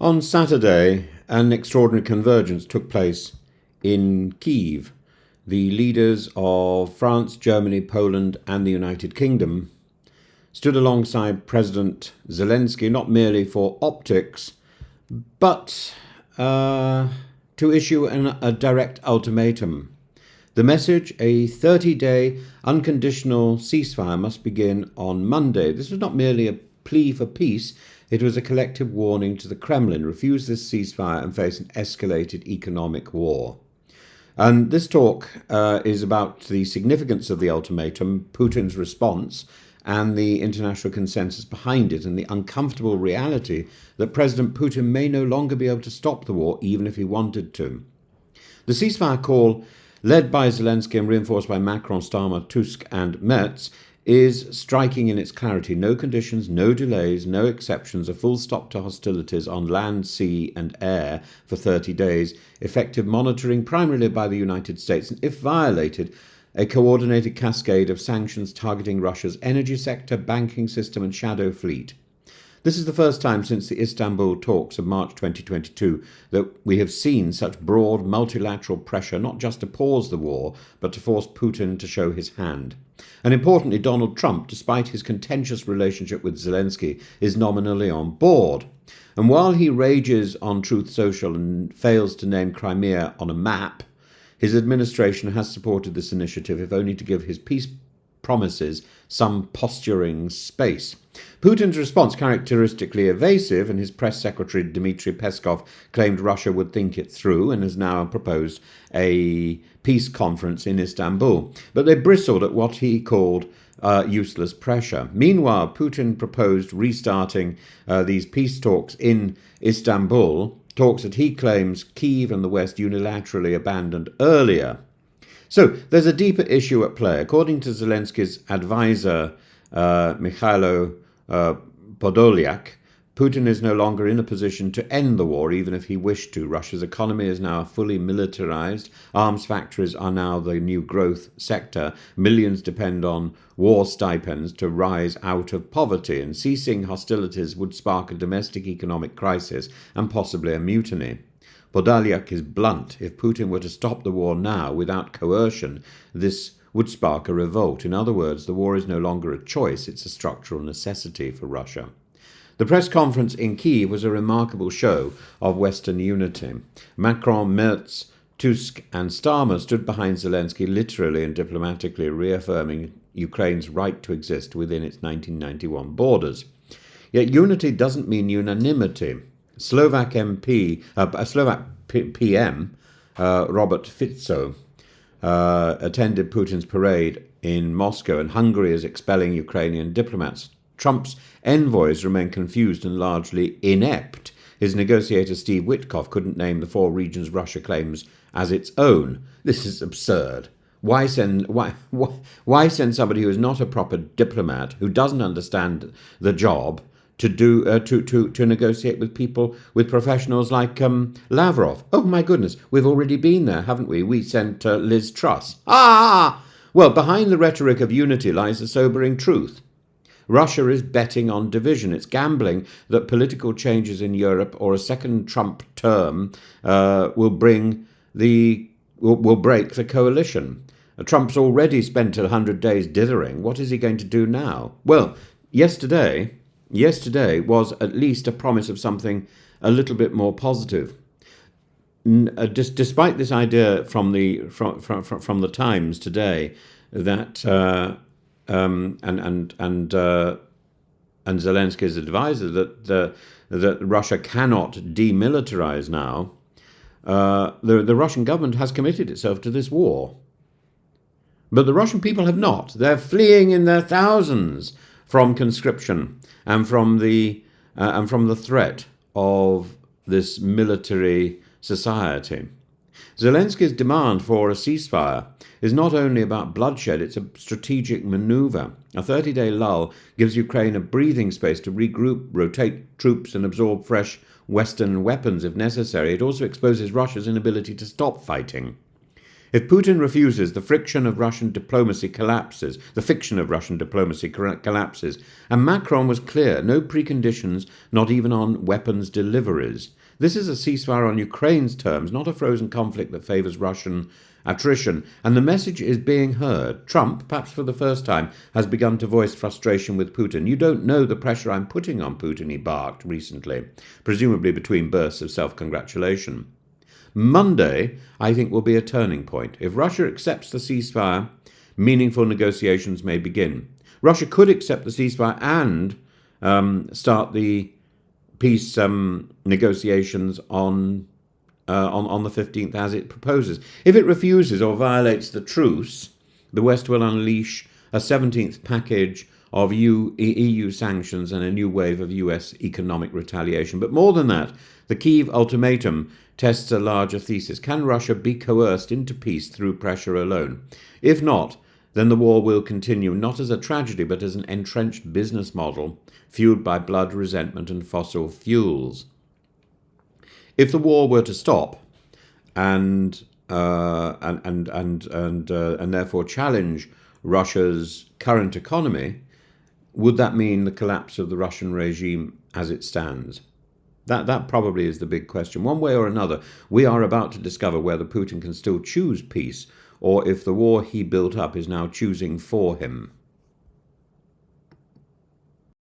On Saturday, an extraordinary convergence took place in Kyiv. The leaders of France, Germany, Poland, and the United Kingdom stood alongside President Zelensky not merely for optics, but to issue a direct ultimatum. The message: a 30-day unconditional ceasefire must begin on Monday. This was not merely a plea for peace, it was a collective warning to the Kremlin: refuse this ceasefire and face an escalated economic war. And this talk is about the significance of the ultimatum, Putin's response, and the international consensus behind it, and the uncomfortable reality that President Putin may no longer be able to stop the war, even if he wanted to. The ceasefire call, led by Zelensky and reinforced by Macron, Starmer, Tusk, and Merz, is striking in its clarity. No conditions, no delays, no exceptions, a full stop to hostilities on land, sea, and air for 30 days, effective monitoring primarily by the United States, and if violated, a coordinated cascade of sanctions targeting Russia's energy sector, banking system, and shadow fleet. This is the first time since the Istanbul talks of March 2022 that we have seen such broad multilateral pressure, not just to pause the war, but to force Putin to show his hand. And importantly, Donald Trump, despite his contentious relationship with Zelensky, is nominally on board. And while he rages on Truth Social and fails to name Crimea on a map, his administration has supported this initiative, if only to give his peace promises some posturing space. Putin's response, characteristically evasive, and his press secretary Dmitry Peskov claimed Russia would think it through and has now proposed a peace conference in Istanbul. But they bristled at what he called useless pressure. Meanwhile, Putin proposed restarting these peace talks in Istanbul, talks that he claims Kyiv and the West unilaterally abandoned earlier. So there's a deeper issue at play. According to Zelensky's advisor, Mikhailo Podolyak, Putin is no longer in a position to end the war, even if he wished to. Russia's economy is now fully militarized. Arms factories are now the new growth sector. Millions depend on war stipends to rise out of poverty, and ceasing hostilities would spark a domestic economic crisis and possibly a mutiny. Podolyak is blunt. If Putin were to stop the war now without coercion, this would spark a revolt. In other words, the war is no longer a choice, it's a structural necessity for Russia. The press conference in Kyiv was a remarkable show of Western unity. Macron, Merz, Tusk, and Starmer stood behind Zelensky, literally and diplomatically reaffirming Ukraine's right to exist within its 1991 borders. Yet unity doesn't mean unanimity. Slovak PM Robert Fico attended Putin's parade in Moscow, and Hungary is expelling Ukrainian diplomats. Trump's envoys remain confused and largely inept. His negotiator Steve Witkoff couldn't name the 4 regions Russia claims as its own. This is absurd. Why send somebody who is not a proper diplomat, who doesn't understand the job, to negotiate with people, with professionals like Lavrov? Oh my goodness, we've already been there, haven't we? We sent Liz Truss. Well, behind the rhetoric of unity lies a sobering truth. Russia is betting on division. It's gambling that political changes in Europe or a second Trump term will break the coalition. Trump's already spent 100 days dithering. What is he going to do now? Well, yesterday was at least a promise of something a little bit more positive. Despite this idea from the Times today that and Zelensky's advisor that Russia cannot demilitarize now, the Russian government has committed itself to this war. But the Russian people have not. They're fleeing in their thousands from conscription and from the threat of this military society. Zelensky's demand for a ceasefire is not only about bloodshed, it's a strategic maneuver. A 30-day lull gives Ukraine a breathing space to regroup, rotate troops, and absorb fresh Western weapons if necessary. It also exposes Russia's inability to stop fighting. If Putin refuses, the friction of Russian diplomacy collapses. The fiction of Russian diplomacy collapses. And Macron was clear, no preconditions, not even on weapons deliveries. This is a ceasefire on Ukraine's terms, not a frozen conflict that favours Russian attrition. And the message is being heard. Trump, perhaps for the first time, has begun to voice frustration with Putin. You don't know the pressure I'm putting on Putin, he barked recently, presumably between bursts of self-congratulation. Monday, I think, will be a turning point. If Russia accepts the ceasefire, meaningful negotiations may begin. Russia could accept the ceasefire and start the peace negotiations on the 15th as it proposes. If it refuses or violates the truce, the West will unleash a 17th package of EU sanctions and a new wave of US economic retaliation. But more than that, the Kyiv ultimatum tests a larger thesis. Can Russia be coerced into peace through pressure alone? If not, then the war will continue, not as a tragedy, but as an entrenched business model fueled by blood, resentment, and fossil fuels. If the war were to stop and therefore challenge Russia's current economy, would that mean the collapse of the Russian regime as it stands? That probably is the big question. One way or another, we are about to discover whether Putin can still choose peace, or if the war he built up is now choosing for him.